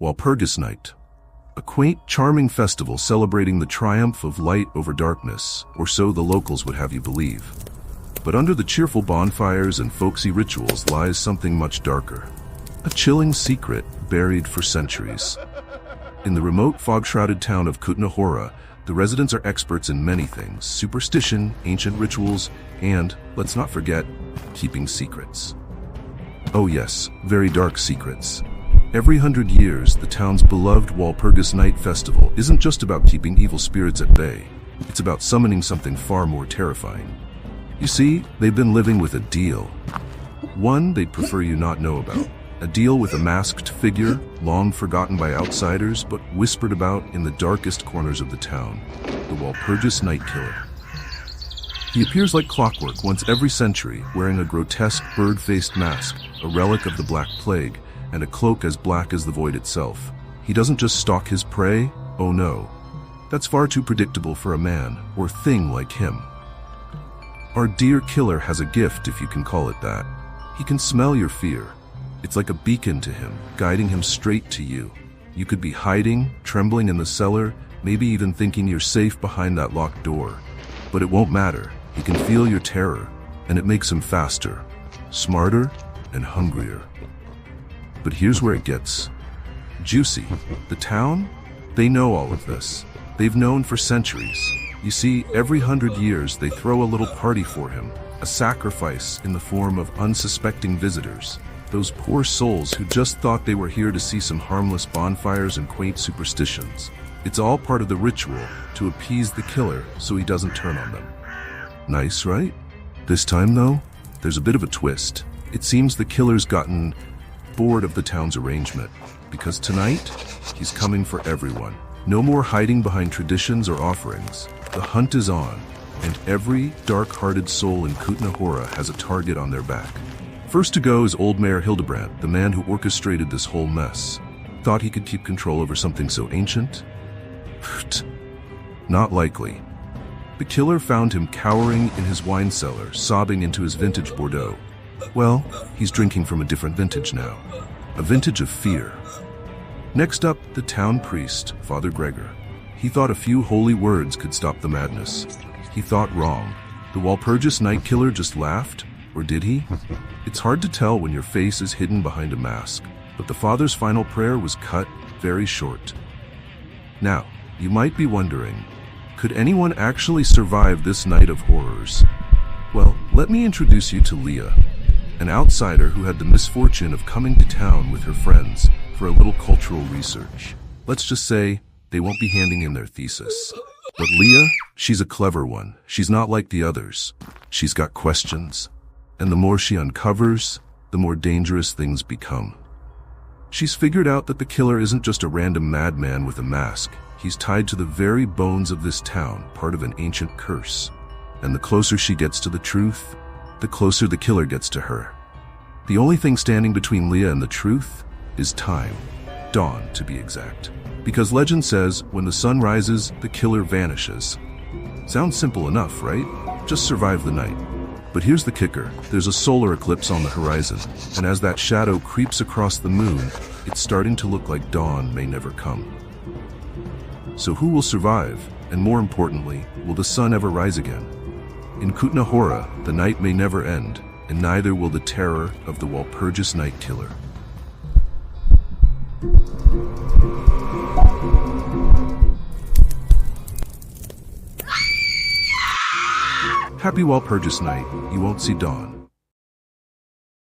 Walpurgis Night, a quaint, charming festival celebrating the triumph of light over darkness, or so the locals would have you believe. But under the cheerful bonfires and folksy rituals lies something much darker, a chilling secret buried for centuries. In the remote, fog-shrouded town of Kutna, the residents are experts in many things: superstition, ancient rituals, and, let's not forget, keeping secrets. Oh yes, very dark secrets. Every 100 years, the town's beloved Walpurgis Night festival isn't just about keeping evil spirits at bay. It's about summoning something far more terrifying. You see, they've been living with a deal. One they'd prefer you not know about. A deal with a masked figure, long forgotten by outsiders, but whispered about in the darkest corners of the town. The Walpurgis Night Killer. He appears like clockwork once every century, wearing a grotesque bird-faced mask, a relic of the Black Plague, and a cloak as black as the void itself. He doesn't just stalk his prey, oh no. That's far too predictable for a man, or thing like him. Our dear killer has a gift, if you can call it that. He can smell your fear. It's like a beacon to him, guiding him straight to you. You could be hiding, trembling in the cellar, maybe even thinking you're safe behind that locked door. But it won't matter. He can feel your terror, and it makes him faster, smarter, and hungrier. But here's where it gets juicy. The town? They know all of this. They've known for centuries. You see, every 100 years they throw a little party for him, a sacrifice in the form of unsuspecting visitors. Those poor souls who just thought they were here to see some harmless bonfires and quaint superstitions. It's all part of the ritual to appease the killer so he doesn't turn on them. Nice, right? This time, though, there's a bit of a twist. It seems the killer's gotten bored of the town's arrangement, because tonight, he's coming for everyone. No more hiding behind traditions or offerings. The hunt is on, and every dark-hearted soul in Kutna has a target on their back. First to go is old Mayor Hildebrand, the man who orchestrated this whole mess. Thought he could keep control over something so ancient? Not likely. The killer found him cowering in his wine cellar, sobbing into his vintage Bordeaux. Well, he's drinking from a different vintage now. A vintage of fear. Next up, the town priest, Father Gregor. He thought a few holy words could stop the madness. He thought wrong. The Walpurgis Night Killer just laughed? Or did he? It's hard to tell when your face is hidden behind a mask, but the father's final prayer was cut very short. Now, you might be wondering, could anyone actually survive this night of horrors? Well, let me introduce you to Leah, an outsider who had the misfortune of coming to town with her friends for a little cultural research. Let's just say they won't be handing in their thesis. But Leah, she's a clever one. She's not like the others. She's got questions. And the more she uncovers, the more dangerous things become. She's figured out that the killer isn't just a random madman with a mask. He's tied to the very bones of this town, part of an ancient curse. And the closer she gets to the truth, the closer the killer gets to her. The only thing standing between Leah and the truth is time. Dawn, to be exact. Because legend says, when the sun rises, the killer vanishes. Sounds simple enough, right? Just survive the night. But here's the kicker. There's a solar eclipse on the horizon, and as that shadow creeps across the moon, it's starting to look like dawn may never come. So who will survive? And more importantly, will the sun ever rise again? In Kutna, the night may never end, and neither will the terror of the Walpurgis Night Killer. Happy Walpurgis Night, you won't see dawn.